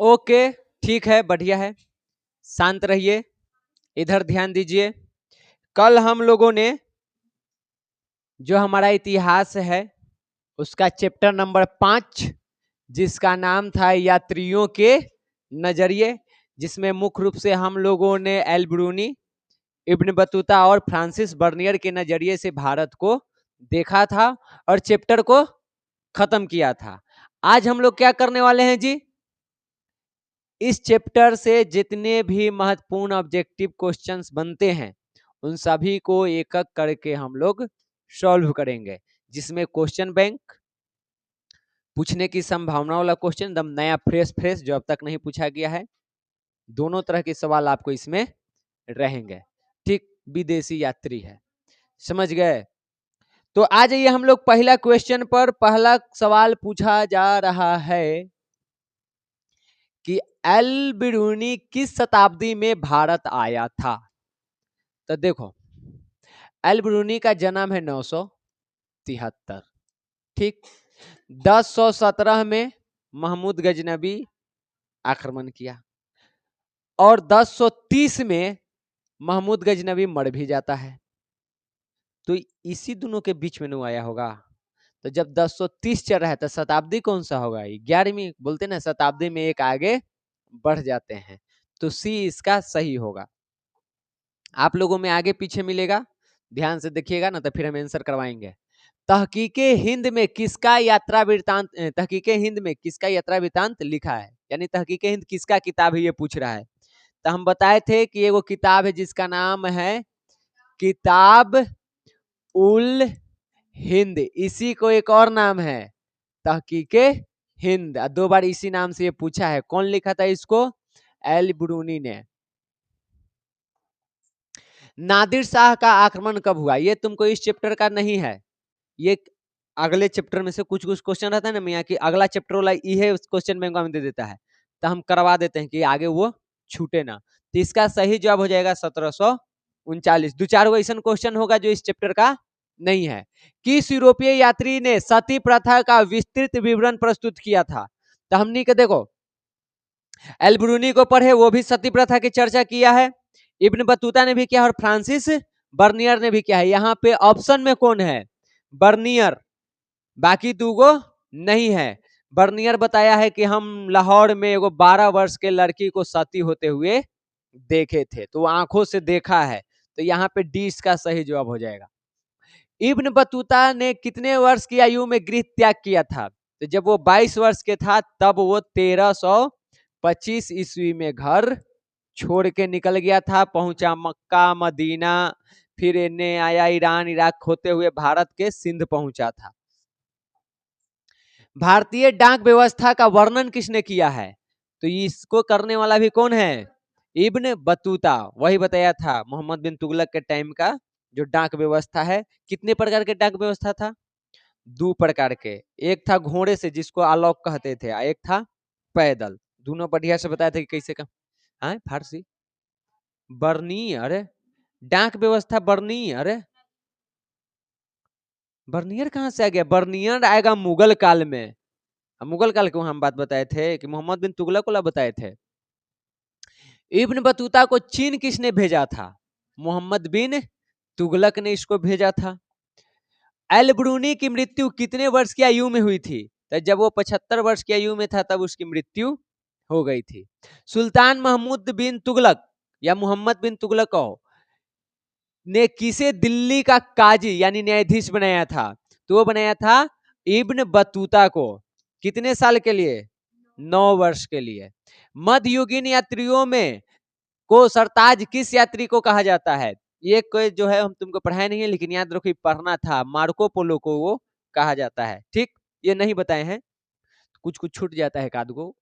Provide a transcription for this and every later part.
Okay, ठीक है, बढ़िया है। शांत रहिए, इधर ध्यान दीजिए। कल हम लोगों ने जो हमारा इतिहास है उसका चैप्टर नंबर 5 जिसका नाम था यात्रियों के नजरिए, जिसमें मुख्य रूप से हम लोगों ने एल ब्रूनी, इब्न बतूता और फ्रांसिस बर्नियर के नजरिए से भारत को देखा था और चैप्टर को खत्म किया था। आज हम लोग क्या करने वाले हैं जी? इस चैप्टर से जितने भी महत्वपूर्ण ऑब्जेक्टिव क्वेश्चंस बनते हैं उन सभी को एक एक करके हम लोग सॉल्व करेंगे, जिसमें क्वेश्चन बैंक, पूछने की संभावना वाला क्वेश्चन एकदम नया फ्रेश फ्रेश जो अब तक नहीं पूछा गया है, दोनों तरह के सवाल आपको इसमें रहेंगे। ठीक, विदेशी यात्री है, समझ गए? तो आ जाइए हम लोग पहला क्वेश्चन पर। पहला सवाल पूछा जा रहा है कि एल बिरूनी किस शताब्दी में भारत आया था? तो देखो, एल बिरूनी का जन्म है 973, ठीक। 1017 में महमूद गजनबी आक्रमण किया और 1030 में महमूद गजनबी मर भी जाता है। तो इसी दोनों के बीच में नु आया होगा। तो जब 1030 चल रहा है तो शताब्दी कौन सा होगा? 11वीं बोलते ना, शताब्दी में एक आगे बढ़ जाते हैं, तो सी इसका सही होगा। आप लोगों में आगे पीछे मिलेगा, ध्यान से देखिएगा ना, तो फिर हम आंसर करवाएंगे। तहकीके हिंद में किसका यात्रा वृतांत, तहकीके हिंद में किसका यात्रा वृतांत लिखा है? यानी तहकीके हिंद किसका किताब है ये पूछ रहा है। तो हम बताए थे कि एगो किताब है जिसका नाम है किताब उल हिंद, इसी को एक और नाम है तहकीके हिंद। 2 बार इसी नाम से ये पूछा है। कौन लिखा था इसको? एल ब्रूनी ने। नादिर शाह का आक्रमण कब हुआ? ये तुमको इस चैप्टर का नहीं है, ये अगले चैप्टर में से कुछ कुछ क्वेश्चन रहता है ना मियाँ की, अगला चैप्टर वाला ये क्वेश्चन बैंक में दे देता है, तो हम करवा देते हैं कि आगे वो छूटे ना। तो इसका सही जवाब हो जाएगा 1739। 2-4 गो ऐसा क्वेश्चन होगा जो इस चैप्टर का नहीं है। किस यूरोपीय यात्री ने सती प्रथा का विस्तृत विवरण प्रस्तुत किया था? तो हमने के देखो, एल ब्रूनी को पढ़े, वो भी सती प्रथा की चर्चा किया है, इब्न बतूता ने भी किया और फ्रांसिस बर्नियर ने भी किया है। यहाँ पे ऑप्शन में कौन है? बर्नियर, बाकी 2 गो नहीं है। बर्नियर बताया है कि हम लाहौर में एगो 12 वर्ष के लड़की को सती होते हुए देखे थे, तो आंखों से देखा है, तो यहाँ पे डी इसका सही जवाब हो जाएगा। इब्न बतूता ने कितने वर्ष की आयु में गृह त्याग किया था? तो जब वो 22 वर्ष के था तब वो 1325 ईस्वी में घर छोड़ के निकल गया था, पहुंचा मक्का मदीना, फिर इन्हें आया ईरान इराक होते हुए भारत के सिंध पहुंचा था। भारतीय डाक व्यवस्था का वर्णन किसने किया है? तो इसको करने वाला भी कौन है? Ibn Battuta. वही बताया था मोहम्मद बिन तुगलक के टाइम का जो डाक व्यवस्था है। कितने प्रकार के डाक व्यवस्था था? 2 प्रकार के, एक था घोड़े से जिसको आलोक कहते थे, एक था पैदल। दोनों बढ़िया से बताया था कि कैसे का। हाँ, फारसी बर्नियर, डाक व्यवस्था बर्नियर, बर्नियर कहाँ से आ गया? बर्नियर आएगा मुगल काल में। मुगल काल को हम बात बताए थे कि मोहम्मद बिन तुगलक वाला बताए थे। इब्न बतूता को चीन किसने भेजा था? मोहम्मद बिन तुगलक ने इसको भेजा था। एल ब्रूनी की मृत्यु कितने वर्ष की आयु में हुई थी? तो जब वो 75 वर्ष की आयु में था तब उसकी मृत्यु हो गई थी। सुल्तान महमूद बिन तुगलक या मोहम्मद बिन तुगलक ने किसे दिल्ली का काजी यानी न्यायाधीश बनाया था? तो वो बनाया था इब्न बतूता को। कितने साल के लिए? 9 वर्ष के लिए। मध्ययुगीन यात्रियों में को सरताज किस यात्री को कहा जाता है? ये कोई जो है हम तुमको पढ़ाए नहीं है, लेकिन याद रखो पढ़ना था। मार्को पोलो को वो कहा जाता है, ठीक। ये नहीं बताए हैं, कुछ कुछ छूट जाता है, एक को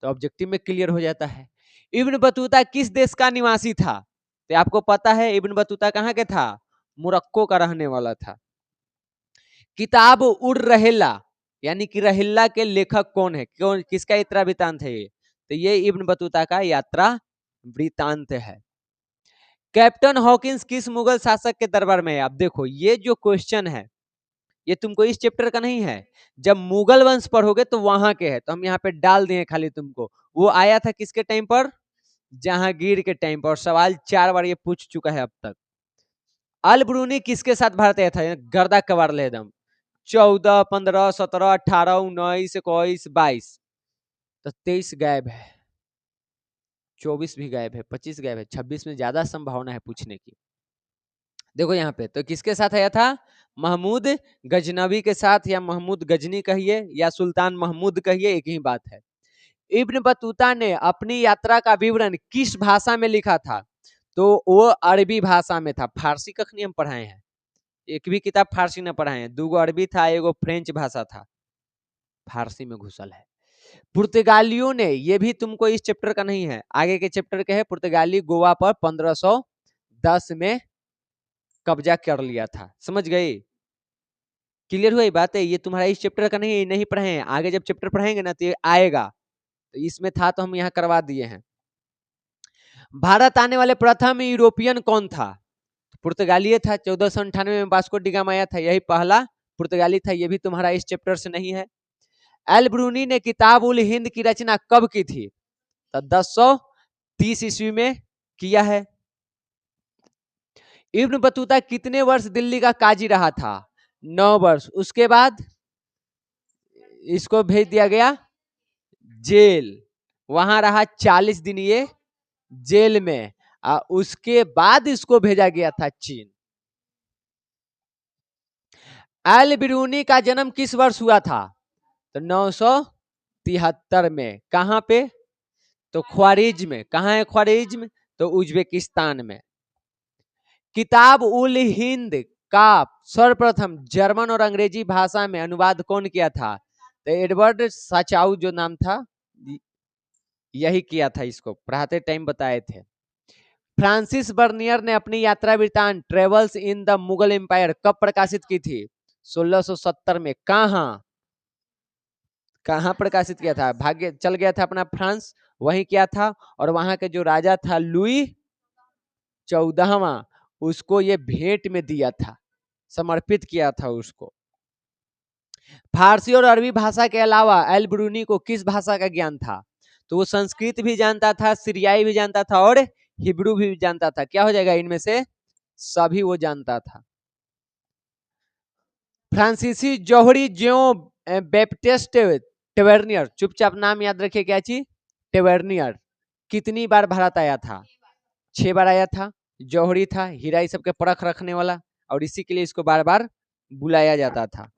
तो ऑब्जेक्टिव में क्लियर हो जाता है। इब्न बतूता किस देश का निवासी था? तो आपको पता है इब्न बतूता कहाँ के था? मोरक्को का रहने वाला था। किताब उर रहेला यानी कि रहेला के लेखक कौन है? कौन, किसका यात्रा वृतांत है ये? तो ये इब्न बतूता का यात्रा वृतांत है। कैप्टन हॉकिंस किस मुगल शासक के दरबार में है? आप देखो ये जो क्वेश्चन है ये तुमको इस चैप्टर का नहीं है, जब मुगल वंश पढ़ोगे तो वहां के है, तो हम यहाँ पे डाल दिए खाली तुमको। वो आया था किसके टाइम पर? जहांगीर के टाइम पर। और सवाल 4 बार ये पूछ चुका है अब तक। अल ब्रूनी किसके साथ भारत आया था? गर्दा कबार ले एकदम। 14, 15, 17, 18, 19, 21, 22। तो 23 गायब है, 24 भी गायब है, 25 गायब है, 26 में ज्यादा संभावना है पूछने की। देखो यहाँ पे तो किसके साथ आया था? महमूद गजनवी के साथ, या महमूद गजनी कहिए या सुल्तान महमूद कहिए, एक ही बात है। इब्न बतूता ने अपनी यात्रा का विवरण किस भाषा में लिखा था? तो वो अरबी भाषा में था। फारसी कखनी हम पढ़ाए हैं? एक भी किताब फारसी न पढ़ाए हैं। 2 अरबी था, एगो फ्रेंच भाषा था, फारसी में घुसल है। पुर्तगालियों ने, ये भी तुमको इस चैप्टर का नहीं है, आगे के चैप्टर के है। पुर्तगाली गोवा पर 1510 में कब्जा कर लिया था। समझ गई? क्लियर हुई बात है? ये तुम्हारा इस चैप्टर का नहीं है, नहीं पढ़े हैं। आगे जब चैप्टर पढ़ेंगे ना तो ये आएगा। तो इसमें था तो हम यहाँ करवा दिए हैं। भारत आने वाले प्रथम यूरोपियन कौन था? पुर्तगाली था। 1498 में वास्को डी गामा आया था, यही पहला पुर्तगाली था। ये भी तुम्हारा इस चैप्टर से नहीं है। एल ब्रूनी ने किताब उल हिंद की रचना कब की थी? तो 1030 ईस्वी में किया है। इब्न बतूता कितने वर्ष दिल्ली का काजी रहा था? 9 वर्ष। उसके बाद इसको भेज दिया गया जेल, वहां रहा 40 दिन ये जेल में। उसके बाद इसको भेजा गया था चीन। एल बिरूनी का जन्म किस वर्ष हुआ था? तो 973 में। कहां पे? तो ख्वारिज्म में। कहां है ख्वारिज्म? तो उज्बेकिस्तान में। किताब उल हिंद का सर्वप्रथम जर्मन और अंग्रेजी भाषा में अनुवाद कौन किया था? तो एडवर्ड साचाउ जो नाम था, यही किया था। इसको पढ़ाते टाइम बताए थे। फ्रांसिस बर्नियर ने अपनी यात्रा वृत्तांत travels in the Mughal empire कब प्रकाशित की थी? 1670 में। कहां प्रकाशित किया था? भाग्य चल गया था अपना फ्रांस, वहीं किया था। और वहां के जो राजा था लुई 14वां, उसको ये भेंट में दिया था, समर्पित किया था उसको। फारसी और अरबी भाषा के अलावा एल ब्रूनी को किस भाषा का ज्ञान था? तो वो संस्कृत भी जानता था, सीरियाई भी जानता था और हिब्रू भी जानता था। क्या हो जाएगा इनमें से? सभी वो जानता था। फ्रांसीसी जौहरी ज्यो बैप्टिस्ट टेवर्नियर, चुपचाप नाम याद रखिए, क्या चीज? टेवर्नियर कितनी बार भारत आया था? 6 बार आया था। जौहरी था, हीरा सब के परख रखने वाला, और इसी के लिए इसको बार बार बुलाया जाता था।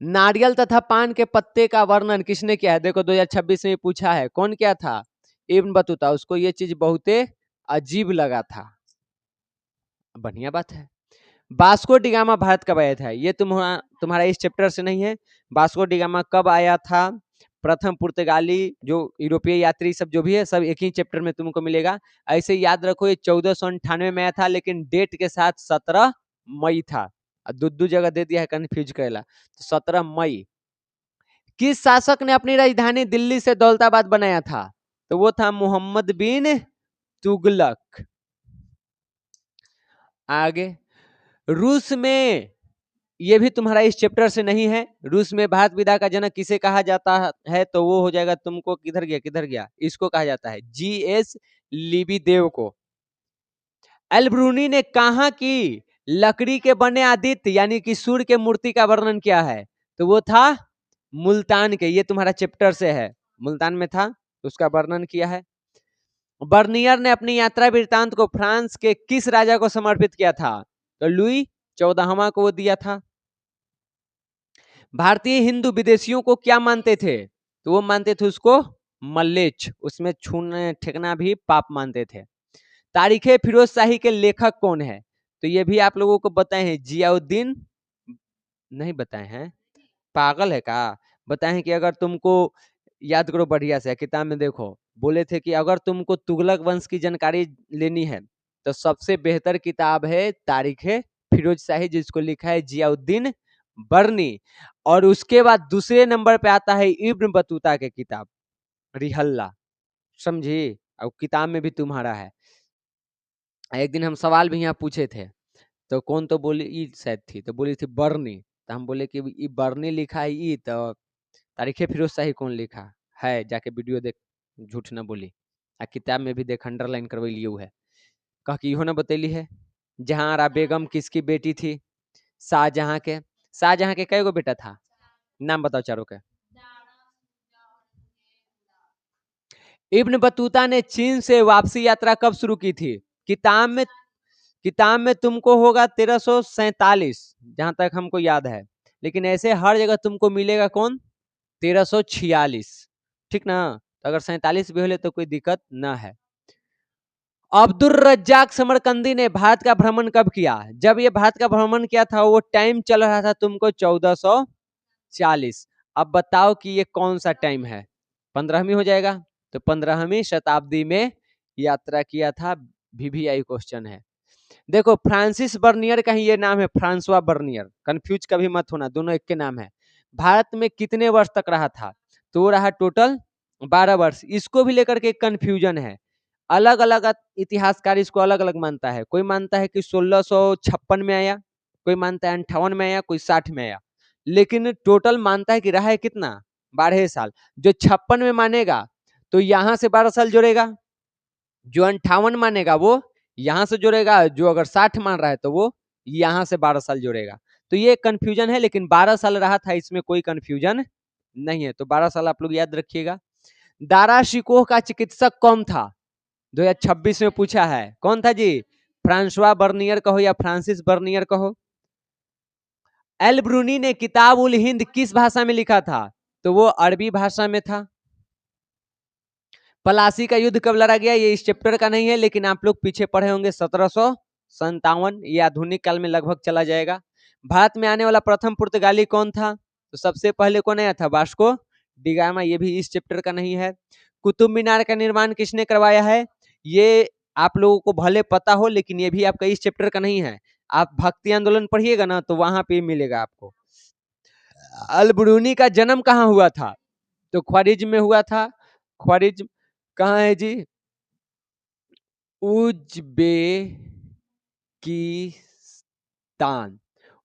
नारियल तथा पान के पत्ते का वर्णन किसने किया है? देखो 2026 में पूछा है। कौन क्या था? Ibn Battuta. उसको ये चीज बहुत अजीब लगा था। बढ़िया बात है। वास्को डी गामा भारत कब आया था? ये तुम्हारा इस चैप्टर से नहीं है। वास्को डी गामा कब आया था? प्रथम पुर्तगाली जो यूरोपीय यात्री सब जो भी है, सब एक ही चैप्टर में तुमको मिलेगा। ऐसे याद रखो, ये 1498 में आया था, लेकिन डेट के साथ 17 मई था। दो जगह दे दिया है, कंफ्यूज करेला। तो 17 मई। किस शासक ने अपनी राजधानी दिल्ली से दौलताबाद बनाया था? तो वो था मोहम्मद बिन तुगलक। आगे रूस में, ये भी तुम्हारा इस चैप्टर से नहीं है। रूस में भारत विदा का जनक किसे कहा जाता है? तो वो हो जाएगा तुमको, किधर गया किधर गया, इसको कहा जाता है जीएस लिबिदेव को। एल ब्रूनी ने कहा कि लकड़ी के बने आदित्य यानी कि सूर्य के मूर्ति का वर्णन किया है? तो वो था मुल्तान के। ये तुम्हारा चैप्टर से है, मुल्तान में था, उसका वर्णन किया है। बर्नियर ने अपनी यात्रा वृत्तांत को फ्रांस के किस राजा को समर्पित किया था? तो लुई 14वां को वो दिया था। भारतीय हिंदू विदेशियों को क्या मानते थे? तो वो मानते थे उसको मल्लेच्छ, उसमें छूने ठेकना भी पाप मानते थे। तारीखे फिरोज शाही के लेखक कौन है? तो ये भी आप लोगों को बताए हैं, जियाउद्दीन। नहीं बताए हैं? पागल है का? बताए हैं कि अगर तुमको याद करो बढ़िया से, किताब में देखो, बोले थे कि अगर तुमको तुगलक वंश की जानकारी लेनी है तो सबसे बेहतर किताब है तारीखे फिरोज शाही, जिसको लिखा है जियाउद्दीन बर्नी। और उसके बाद दूसरे नंबर पे आता है इब्न बतूता के किताब रिहल्ला। समझी? और किताब में भी तुम्हारा है। एक दिन हम सवाल भी यहाँ पूछे थे, तो कौन, तो बोली ई शायद थी, तो बोली थी बर्नी। तो हम बोले कि ई बर्नी लिखा है ई, तो तारीखे फिरोज शाही कौन लिखा? है, जाके वीडियो देख, झूठ ना बोली। आ किताब में भी देख, अंडरलाइन करवै लियो है। कह के इहो ना बतैली है। जहां बेगम किसकी बेटी थी? शाहजहां के। शाहजहां के कई गो बेटा था? नाम बताओ चारों के। इब्न बतूता ने चीन से वापसी यात्रा कब शुरू की थी? किताब में तुमको होगा 1347, जहां तक हमको याद है, लेकिन ऐसे हर जगह तुमको मिलेगा कौन? 1346। ठीक ना? तो अगर 47 भी हो तो कोई दिक्कत ना है। अब्दुल रज्जाक समरकंदी ने भारत का भ्रमण कब किया? जब ये भारत का भ्रमण किया था वो टाइम चल रहा था तुमको 1440। अब बताओ कि ये कौन सा टाइम है? 15वीं हो जाएगा। तो 15वीं शताब्दी में यात्रा किया था। VVI क्वेश्चन है। देखो, फ्रांसिस बर्नियर का ही ये नाम है, फ्रांसवा बर्नियर, कंफ्यूज कभी मत होना, दोनों एक के नाम है। भारत में कितने वर्ष तक रहा था? तो रहा टोटल 12 वर्ष। इसको भी लेकर के कंफ्यूजन है। अलग अलग इतिहासकार इसको अलग अलग मानता है। कोई मानता है कि 1656 में आया, कोई मानता है 58 में आया, कोई 60 में आया, लेकिन टोटल मानता है कि रहा है कितना? 12 साल। जो 56 में मानेगा तो यहां से 12 साल जोड़ेगा, जो 58 मानेगा वो यहां से जोड़ेगा, जो अगर 60 मान रहा है तो वो यहां से 12 साल जोड़ेगा। तो ये कंफ्यूजन है, लेकिन 12 साल रहा था, इसमें कोई कंफ्यूजन नहीं है। तो 12 साल आप लोग याद रखिएगा। दारा शिकोह का चिकित्सक कौन था? 2026 में पूछा है। कौन था जी? फ्रांसवा बर्नियर कहो या फ्रांसिस बर्नियर कहो। एल ब्रूनी ने किताब उल हिंद किस भाषा में लिखा था? तो वो अरबी भाषा में था। पलासी का युद्ध कब लड़ा गया? ये इस चैप्टर का नहीं है, लेकिन आप लोग पीछे पढ़े होंगे, 1757। ये आधुनिक काल में लगभग चला जाएगा। भारत में आने वाला प्रथम पुर्तगाली कौन था? तो सबसे पहले कौन आया था? Vasco D gamma. ये भी इस चैप्टर का नहीं है। कुतुब मीनार का निर्माण किसने करवाया है? ये आप लोगों को भले पता हो, लेकिन ये भी आपका इस चैप्टर का नहीं है। आप भक्ति आंदोलन पढ़िएगा ना, तो वहां पे मिलेगा आपको। अल ब्रूनी का जन्म कहाँ हुआ था? तो ख्वारिज्म में हुआ था। ख्वारिज्म कहाँ है जी? उज्बेकिस्तान।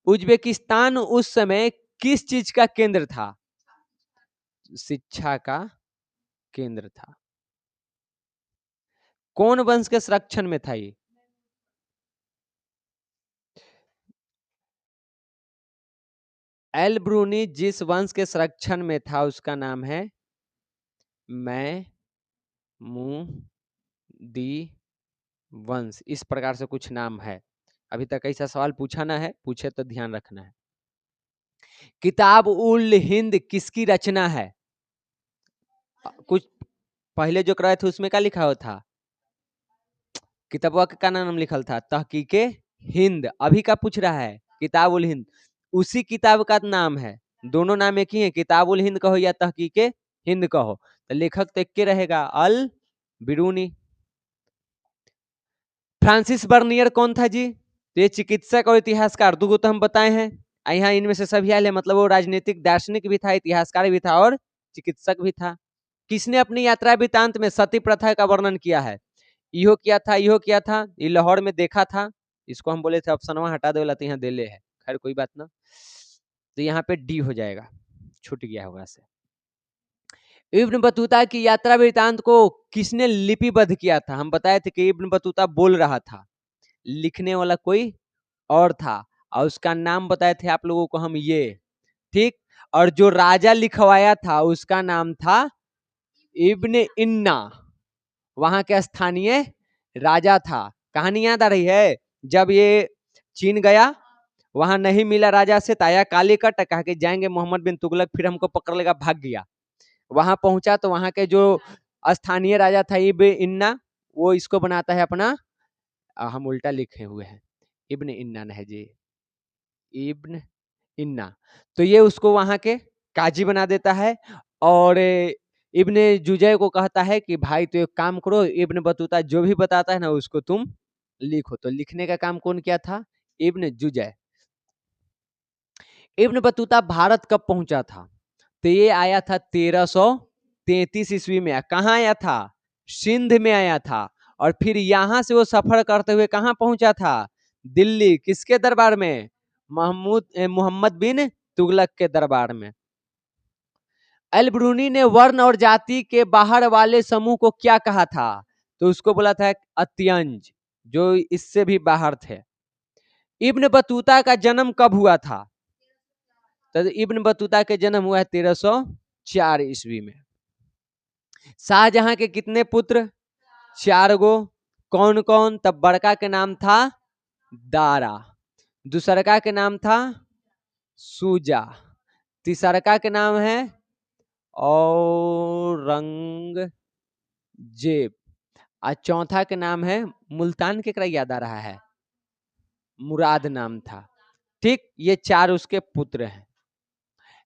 उज्बेकिस्तान उस समय किस चीज का केंद्र था? शिक्षा का केंद्र था। कौन वंश के संरक्षण में था ये? एल ब्रूनी जिस वंश के संरक्षण में था उसका नाम है मैं मू दी वंश। इस प्रकार से कुछ नाम है। अभी तक ऐसा सवाल पूछा ना है, पूछे तो ध्यान रखना है। किताब उल हिंद किसकी रचना है? कुछ पहले जो कराए थे उसमें क्या लिखा हुआ था? किताबवा का नाम लिखल था तहकीके हिंद। अभी का पूछ रहा है किताब उल हिंद, उसी किताब का नाम है। दोनों नाम एक ही है, किताब उल हिंद कहो या तहकीके हिंद कहो, तो लेखक तो एक रहेगा, अल बिरूनी। फ्रांसिस बर्नियर कौन था जी? तो ये चिकित्सक और इतिहासकार, दो तो हम बताए हैं। यहाँ इनमें से सभी आए, मतलब वो राजनीतिक दार्शनिक भी था, इतिहासकार भी था और चिकित्सक भी था। किसने अपनी यात्रा वृतांत में सती प्रथा का वर्णन किया है? इहो किया था, इहो किया था, ये लाहौर में देखा था। इसको हम बोले थे ऑप्शनवा हटा दे वाला, तो यहाँ दे ले है। खैर कोई बात ना। तो यहाँ पे डी हो जाएगा, छूट गया होगा से। इब्न बतूता की यात्रा वृतांत को किसने लिपिबद्ध किया था? हम बताए थे कि इब्न बतूता बोल रहा था, लिखने वाला कोई और था, और उसका नाम बताए थे आप लोगों को हम ये। ठीक। और जो राजा लिखवाया था उसका नाम था इब्न इन्ना, वहां के स्थानीय राजा था। कहानी याद आ रही है? जब ये चीन गया, वहां नहीं मिला राजा से, ताया कालीकट, कहा कि जाएंगे मोहम्मद बिन तुगलक फिर हमको पकड़ लेगा, भाग गया। वहां पहुंचा तो वहां के जो स्थानीय राजा था इब्न इन्ना, वो इसको बनाता है अपना, हम उल्टा लिखे हुए हैं, इब्न इन्ना है जी, इब्न इन्ना। तो ये उसको वहां के काजी बना देता है, और इब्न जुजय को कहता है कि भाई तो एक काम करो, इब्न बतूता जो भी बताता है ना उसको तुम लिखो। तो लिखने का काम कौन किया था? इब्न जुजय। इब्न बतूता भारत कब पहुंचा था? तो ये आया था 1333 ईस्वी में। कहाँ आया था? सिंध में आया था। और फिर यहां से वो सफर करते हुए कहाँ पहुंचा था? दिल्ली। किसके दरबार में? मोहम्मद बिन तुगलक के दरबार में। अल ब्रूनी ने वर्ण और जाति के बाहर वाले समूह को क्या कहा था? तो उसको बोला था अत्यंज, जो इससे भी बाहर थे। इब्न बतूता का जन्म कब हुआ था? तो इब्न बतूता के जन्म हुआ है 1304 ईस्वी में। शाहजहां के कितने पुत्र? 4 गो। कौन कौन? तब बड़का के नाम था दारा, दूसरका के नाम था सूजा, तीसरका के नाम है औरंगजेब, और चौथा के नाम है मुल्तान। केकरा याद आ रहा है? मुराद नाम था। ठीक, ये 4 उसके पुत्र हैं।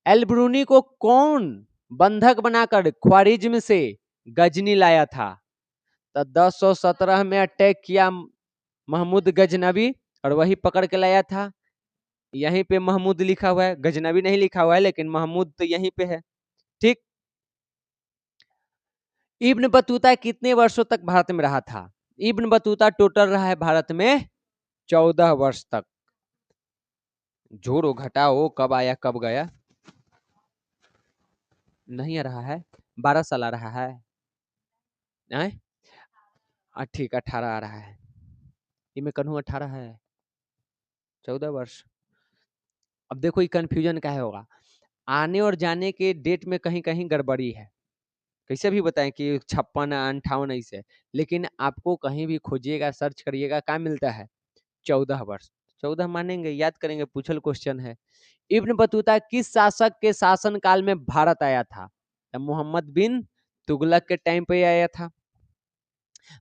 अल ब्रूनी को कौन बंधक बनाकर ख्वारिज्म से गजनी लाया था? तो 1017 में अटैक किया महमूद गजनबी और वही पकड़ के लाया था। यहीं पे महमूद लिखा हुआ है, गजनबी नहीं लिखा हुआ है, लेकिन महमूद तो यहीं पे है। ठीक। इब्न बतूता कितने वर्षों तक भारत में रहा था? इब्न बतूता टोटल रहा है भारत में 14 वर्ष तक। जोड़ो घटाओ, कब आया कब गया? नहीं आ रहा है? 12 साल आ रहा है। ठीक, 18 आ रहा है। ये मैं कहूँ 18 है, 14 वर्ष। अब देखो ये कंफ्यूजन क्या होगा, आने और जाने के डेट में कहीं कहीं गड़बड़ी है। कैसे भी बताएं कि 56 58 ऐसे, लेकिन आपको कहीं भी खोजिएगा, सर्च करिएगा, क्या मिलता है? 14 वर्ष। 14 मानेंगे, याद करेंगे, पूछल क्वेश्चन है। इब्न बतूता किस शासक के शासन काल में भारत आया था? मोहम्मद बिन तुगलक के टाइम पे आया था।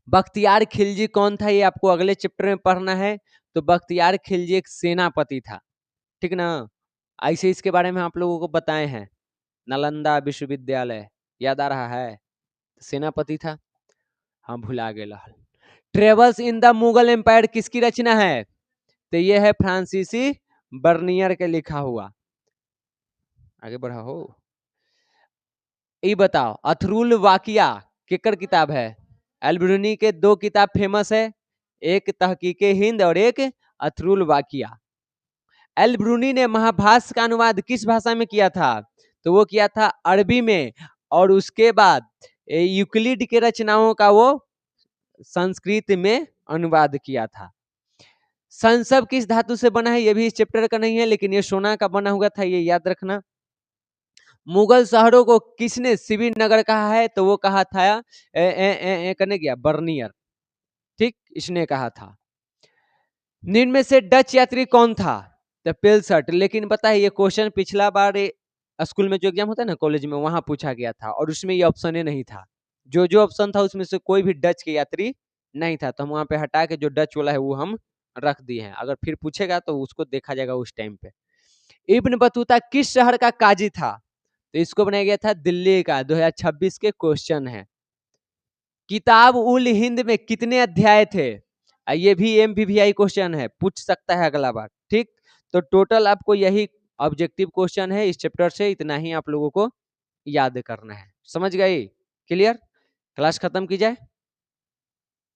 बख्तियार खिलजी कौन था? ये आपको अगले चैप्टर में पढ़ना है। तो बख्तियार खिलजी एक सेनापति था, ठीक ना? ऐसे इसके बारे में आप लोगों को बताए हैं, नालंदा विश्वविद्यालय, याद आ रहा है? सेनापति था। हाँ, भुला गया। Travels in the Mughal empire किसकी रचना है? तो ये है फ्रांसीसी बर्नियर के लिखा हुआ। आगे बढ़ा हो। ये बताओ, अथरुल वाकिया केकर किताब है? अल ब्रूनी के 2 किताब फेमस है, एक तहकीके हिंद और एक अथरुल वाकिया। अल ब्रूनी ने महाभाष्य का अनुवाद किस भाषा में किया था? तो वो किया था अरबी में, और उसके बाद यूक्लिड के रचनाओं का वो संस्कृत में अनुवाद किया था। संसव किस धातु से बना है? ये भी इस चैप्टर का नहीं है, लेकिन ये सोना का बना हुआ था, ये याद रखना। मुगल शहरों को किसने शिविर नगर कहा है? तो वो कहा था करने गया बर्नियर। ठीक, इसने कहा था। निम्न में से डच यात्री कौन था? तो पेलसट। लेकिन पता है ये क्वेश्चन पिछला बार स्कूल में जो एग्जाम होता है ना, कॉलेज में, वहां पूछा गया था, और उसमें ये ऑप्शन नहीं था। जो जो ऑप्शन था उसमें से कोई भी डच के यात्री नहीं था, तो हम वहां पे हटा के जो डच वाला है वो हम रख दिए हैं। अगर फिर पूछेगा तो उसको देखा जाएगा उस टाइम पे। इब्न बतूता किस शहर का काजी था? तो इसको बनाया गया था दिल्ली का। 2026 के क्वेश्चन है। किताब उल हिंद में कितने अध्याय थे? ये भी MPVI क्वेश्चन है, पूछ सकता है अगला बार। ठीक, तो टोटल आपको यही ऑब्जेक्टिव क्वेश्चन है इस चैप्टर से, इतना ही आप लोगों को याद करना है। समझ गए? क्लियर? क्लास खत्म की जाए।